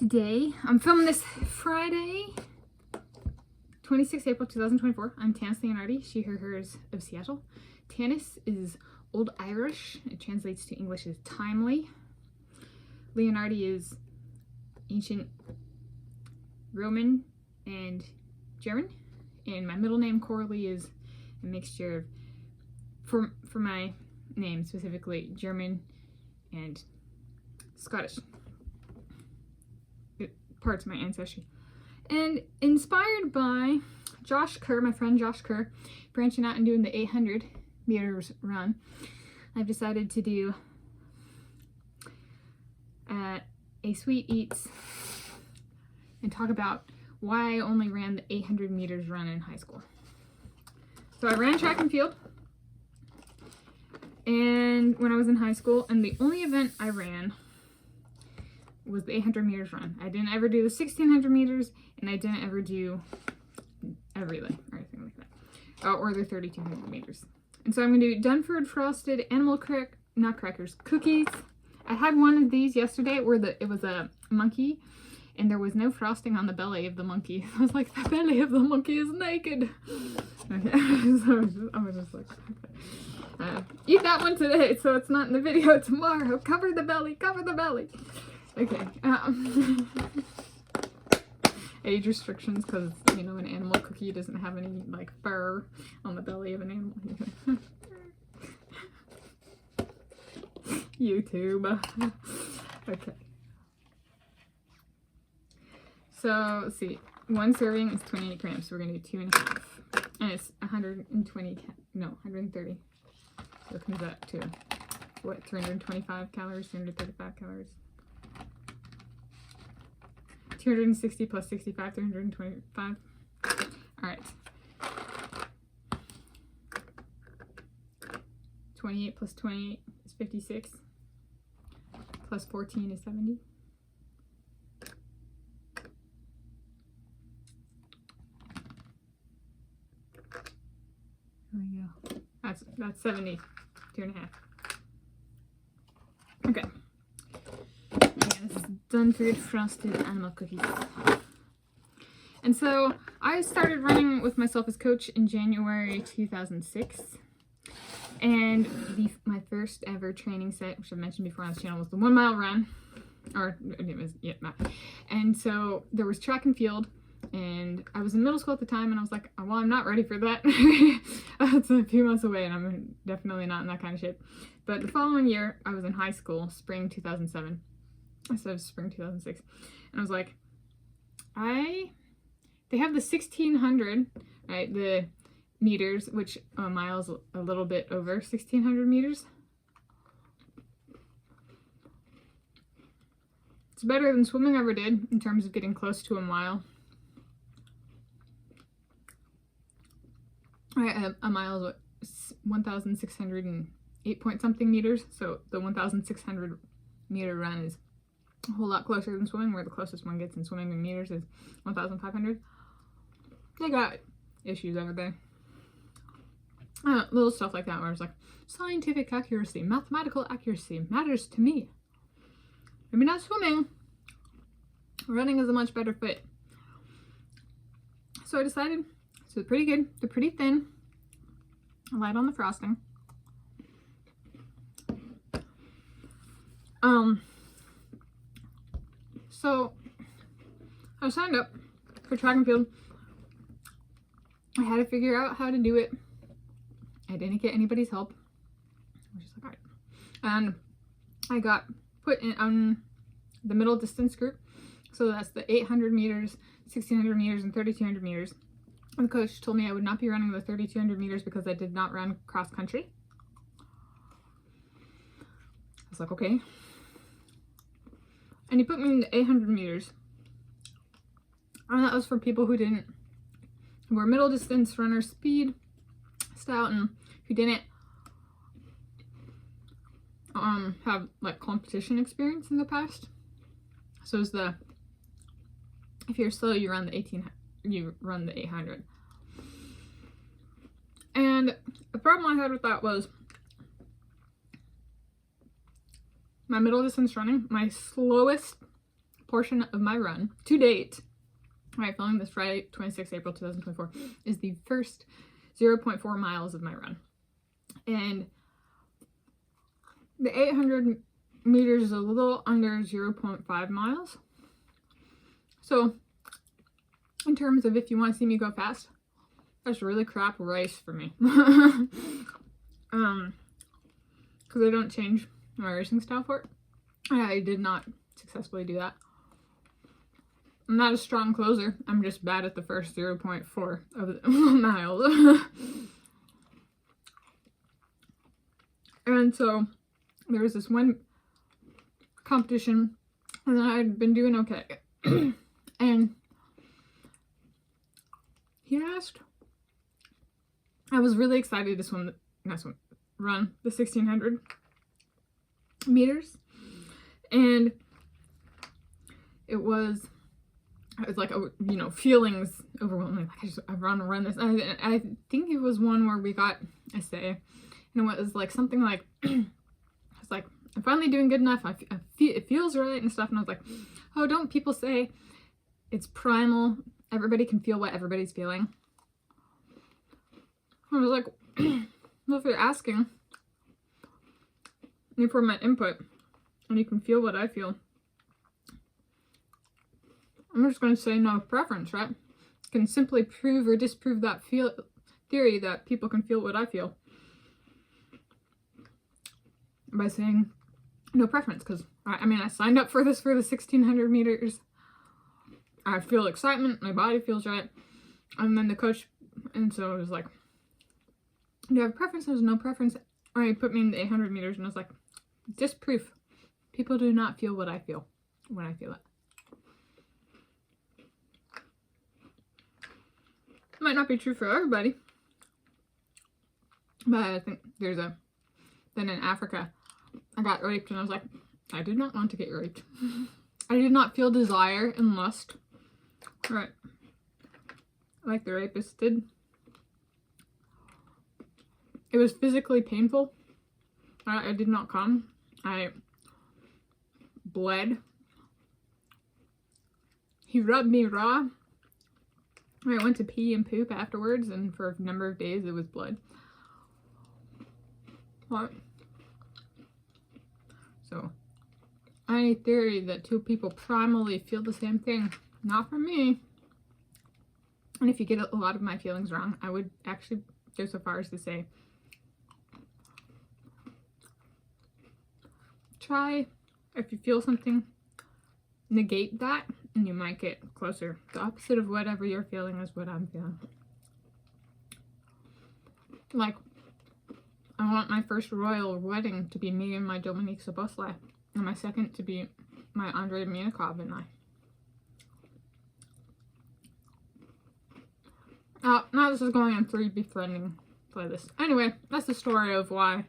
Today, I'm filming this Friday, 26 April 2024. I'm Tanis Leonhardi, she, her, hers of Seattle. Tanis is Old Irish. It translates to English as timely. Leonhardi is ancient Roman and German. And my middle name, Coralee, is a mixture of, for my name specifically, German and Scottish. Parts of my ancestry. And inspired by Josh Kerr, my friend Josh Kerr, branching out and doing the 800 meters run, I've decided to do a sweet eats and talk about why I only ran the 800 meters run in high school. So I ran track and field and when I was in high school, and the only event I ran was the 800 meters run. I didn't ever do the 1600 meters, and I didn't ever do a relay or anything like that, or the 3200 meters. And so I'm going to do Dunford frosted animal cookies. I had one of these yesterday where it was a monkey, and there was no frosting on the belly of the monkey. I was like, the belly of the monkey is naked. Okay. So I was just like, eat that one today, so it's not in the video tomorrow. Cover the belly, cover the belly. Okay, age restrictions, because, you know, an animal cookie doesn't have any, like, fur on the belly of an animal. YouTube. Okay. So, let's see. One serving is 28 grams, so we're going to do 2.5. And it's 130. So it comes up to, what, 325 calories, 335 calories. 260 plus 65, 325. All right. 28 plus 28 is 56. Plus 14 is 70. There we go. That's 70. 2.5. Okay. This is Dunford frosted animal cookies. And so I started running with myself as coach in January 2006. And my first ever training set, which I've mentioned before on this channel, was the 1 mile run. Or it was, yeah, and so there was track and field. And I was in middle school at the time, and I was like, well, I'm not ready for that. It's a few months away, and I'm definitely not in that kind of shape. But the following year, I was in high school, spring 2007. So it was spring 2006. And I was like, they have the 1600, right? The meters, which a mile is a little bit over 1600 meters. It's better than swimming ever did in terms of getting close to a mile. A mile is what, 1,608 point something meters. So the 1,600 meter run is a whole lot closer than swimming, where the closest one gets in swimming in meters is 1,500. They got issues over there. Little stuff like that where it's like, scientific accuracy, mathematical accuracy matters to me. Maybe not swimming. Running is a much better fit. So I decided, so they're pretty good, they're pretty thin, light on the frosting. So I signed up for track and field. I had to figure out how to do it. I didn't get anybody's help. I was just like, all right. And I got put in on the middle distance group. So that's the 800 meters, 1600 meters, and 3200 meters. And the coach told me I would not be running the 3200 meters because I did not run cross country. I was like, okay. And he put me in the 800 meters. And that was for people who were middle distance runners, speed, style, and who didn't have like competition experience in the past. So it's if you're slow, you run the 800. And the problem I had with that was my middle distance running, my slowest portion of my run to date, right, filming this Friday, 26th April 2024, is the first 0.4 miles of my run. And the 800 meters is a little under 0.5 miles. So, in terms of if you want to see me go fast, that's really crap race for me. Because I don't change my racing style for it. I did not successfully do that. I'm not a strong closer. I'm just bad at the first 0.4 of the miles. And so there was this one competition and I had been doing okay. And he asked, I was really excited to run the 1600 meters. And it was like, you know, feelings overwhelming. Like, I want to run this. I think it was one where we got a say. And it was like something like, I was like, I'm finally doing good enough. It feels right and stuff. And I was like, oh, don't people say it's primal? Everybody can feel what everybody's feeling. I was like, well, if you're asking me for my input and you can feel what I feel, I'm just going to say no preference, right? Can simply prove or disprove that theory that people can feel what I feel by saying no preference. Because I mean, I signed up for this for the 1600 meters. I feel excitement, my body feels right. And then the coach, and so it was like, do you have a preference? There was no preference. Or he put me in the 800 meters and I was like, disproof. People do not feel what I feel when I feel it. Might not be true for everybody, but I think then in Africa, I got raped and I was like, I did not want to get raped. I did not feel desire and lust, right, like the rapist did. It was physically painful. I did not come. I bled. He rubbed me raw. I went to pee and poop afterwards, and for a number of days it was blood. What? So, any theory that two people primally feel the same thing, not for me. And if you get a lot of my feelings wrong, I would actually go so far as to say, try, if you feel something, negate that, and you might get closer. The opposite of whatever you're feeling is what I'm feeling. Like, I want my first royal wedding to be me and my Dominique Soboslai, and my second to be my Andrei Minikov and I. Now this is going on 3 befriending playlist. Anyway, that's the story of why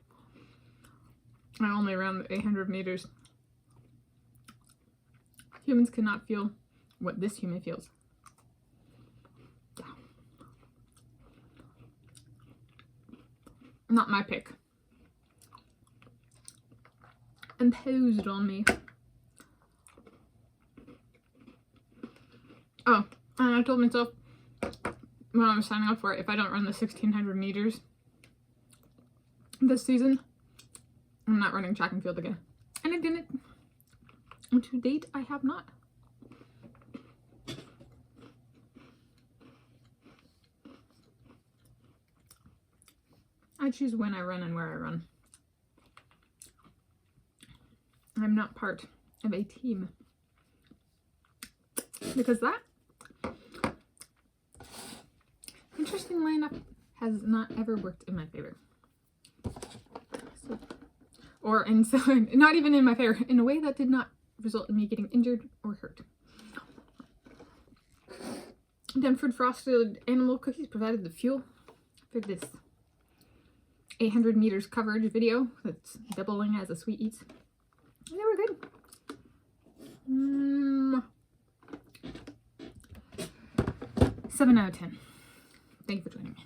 I only ran the 800 meters. Humans cannot feel what this human feels. Yeah. Not my pick. Imposed on me. Oh, and I told myself when I was signing up for it, if I don't run the 1600 meters this season, I'm not running track and field again. And I didn't. And to date, I have not. I choose when I run and where I run. I'm not part of a team. Because that, interestingly enough, has not ever worked in my favor. So, not even in my favor, in a way that did not result in me getting injured or hurt. Dunford frosted animal cookies provided the fuel for this 800 meters coverage video that's doubling as a sweet eats. And they were good. 7 out of 10. Thank you for joining me.